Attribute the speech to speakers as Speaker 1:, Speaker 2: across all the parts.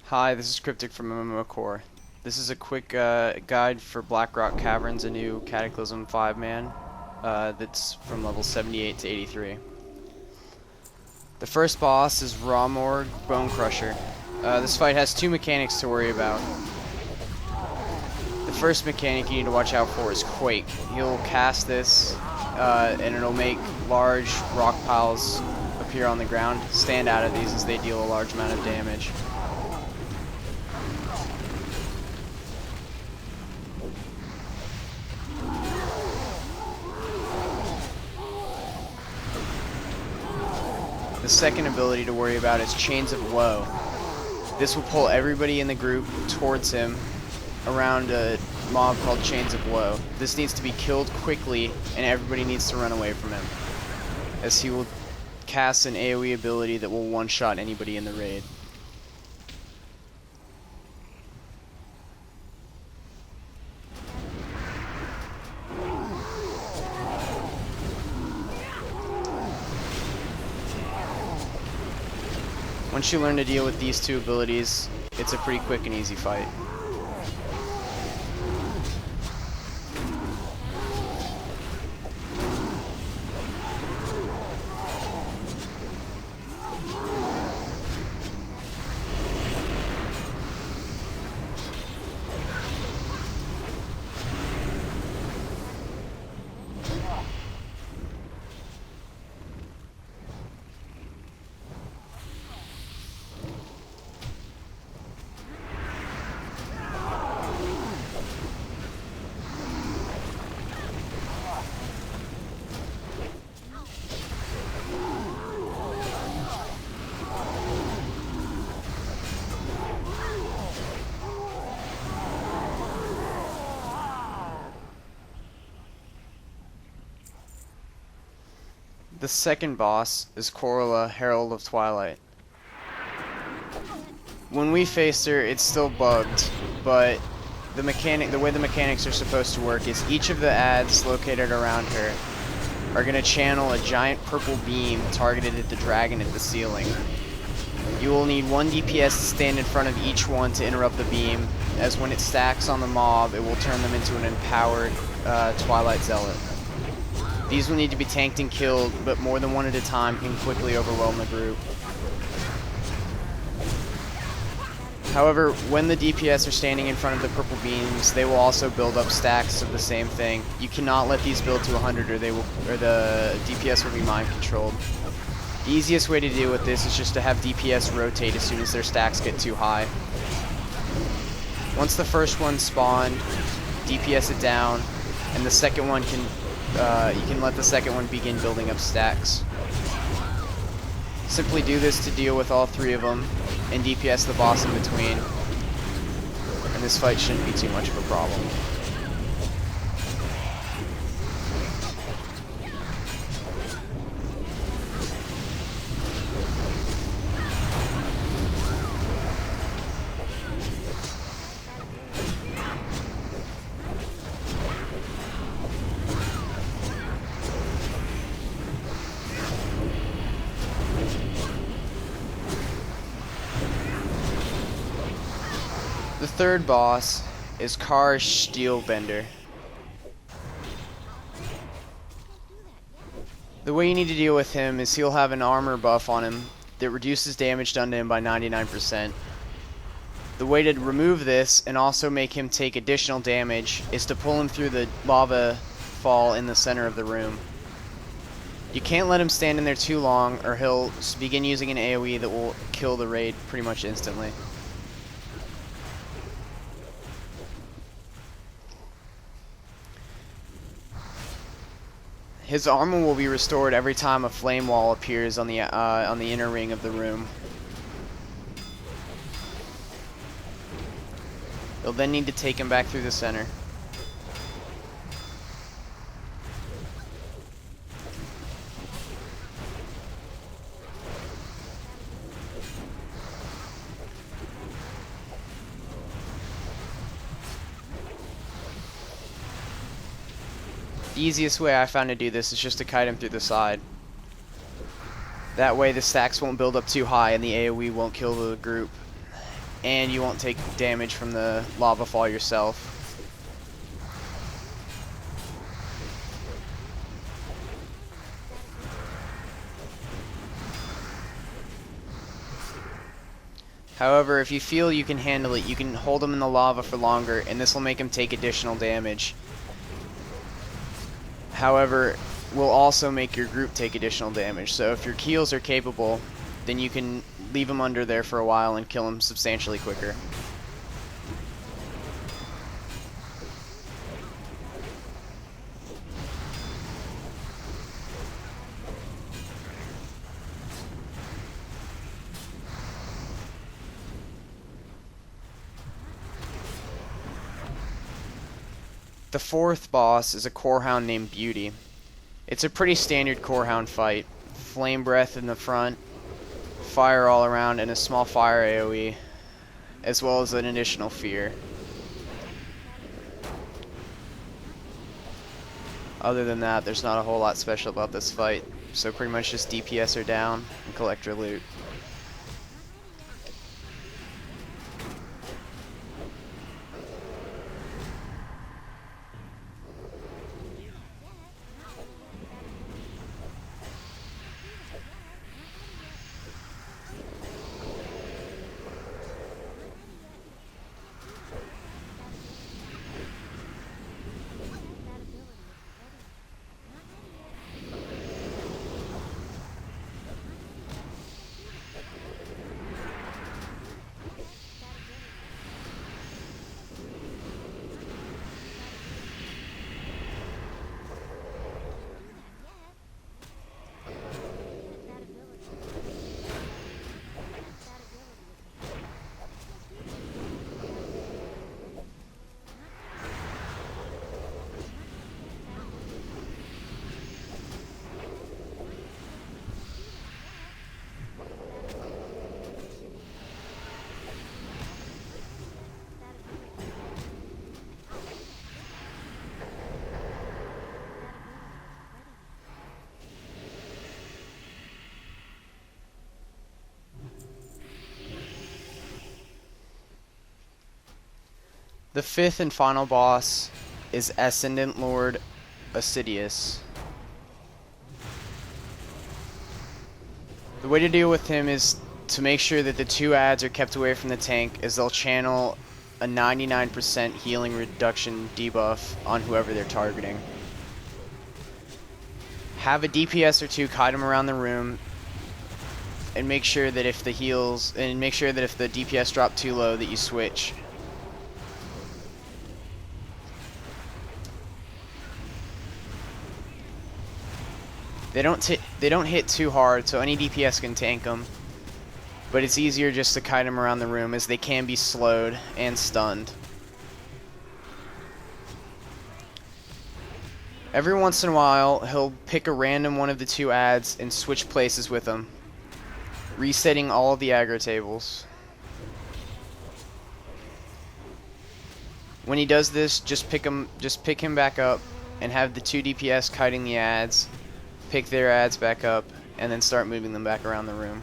Speaker 1: Hi, this is Kriptik from MMO. This is a quick guide for Blackrock Caverns, a new Cataclysm 5-man that's from level 78 to 83. The first boss is Rawmorg Bone Crusher. This fight has two mechanics to worry about. The first mechanic you need to watch out for is Quake. He'll cast this and it'll make large rock piles appear on the ground. Stand out of these as they deal a large amount of damage. The second ability to worry about is Chains of Woe. This will pull everybody in the group towards him around a mob called Chains of Woe. This needs to be killed quickly and everybody needs to run away from him, as he will cast an AoE ability that will one-shot anybody in the raid. Once you learn to deal with these two abilities, it's a pretty quick and easy fight. The second boss is Corella, Herald of Twilight. When we faced her, it's still bugged, but the way the mechanics are supposed to work is each of the ads located around her are going to channel a giant purple beam targeted at the dragon at the ceiling. You will need one DPS to stand in front of each one to interrupt the beam, as when it stacks on the mob, it will turn them into an empowered Twilight Zealot. These will need to be tanked and killed, but more than one at a time can quickly overwhelm the group. However, when the DPS are standing in front of the purple beams, they will also build up stacks of the same thing. You cannot let these build to 100 or the DPS will be mind controlled. The easiest way to deal with this is just to have DPS rotate as soon as their stacks get too high. Once the first one spawned, DPS it down, and the second one you can let the second one begin building up stacks. Simply do this to deal with all three of them, and DPS the boss in between, and this fight shouldn't be too much of a problem. The third boss is Karsh Steelbender. The way you need to deal with him is he'll have an armor buff on him that reduces damage done to him by 99%. The way to remove this and also make him take additional damage is to pull him through the lava fall in the center of the room. You can't let him stand in there too long or he'll begin using an AoE that will kill the raid pretty much instantly. His armor will be restored every time a flame wall appears on the inner ring of the room. You'll then need to take him back through the center. The easiest way I found to do this is just to kite him through the side. That way the stacks won't build up too high and the AoE won't kill the group. and you won't take damage from the lava fall yourself. However, if you feel you can handle it, you can hold him in the lava for longer, and this will make him take additional damage. However, will also make your group take additional damage. So if your keels are capable, then you can leave him under there for a while and kill him substantially quicker. The fourth boss is a corehound named Beauty. It's a pretty standard corehound fight. Flame breath in the front, fire all around, and a small fire AoE, as well as an additional fear. Other than that, there's not a whole lot special about this fight, so pretty much just DPS her down and collect her loot. The fifth and final boss is Ascendant Lord Assidious. The way to deal with him is to make sure that the two adds are kept away from the tank, as they'll channel a 99% healing reduction debuff on whoever they're targeting. Have a DPS or two kite him around the room, and make sure that if the DPS drop too low, that you switch. They don't hit too hard, so any DPS can tank them. But it's easier just to kite them around the room, as they can be slowed and stunned. Every once in a while, he'll pick a random one of the two adds and switch places with them, resetting all of the aggro tables. When he does this, just pick him back up and have the two DPS kiting the adds, pick their adds back up, and then start moving them back around the room.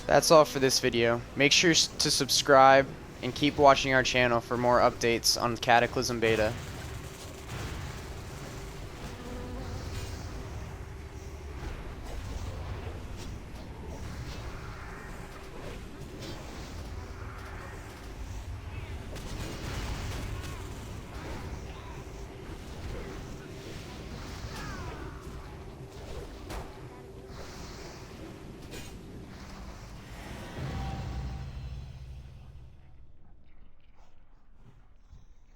Speaker 1: That's all for this video. Make sure to subscribe and keep watching our channel for more updates on Cataclysm Beta.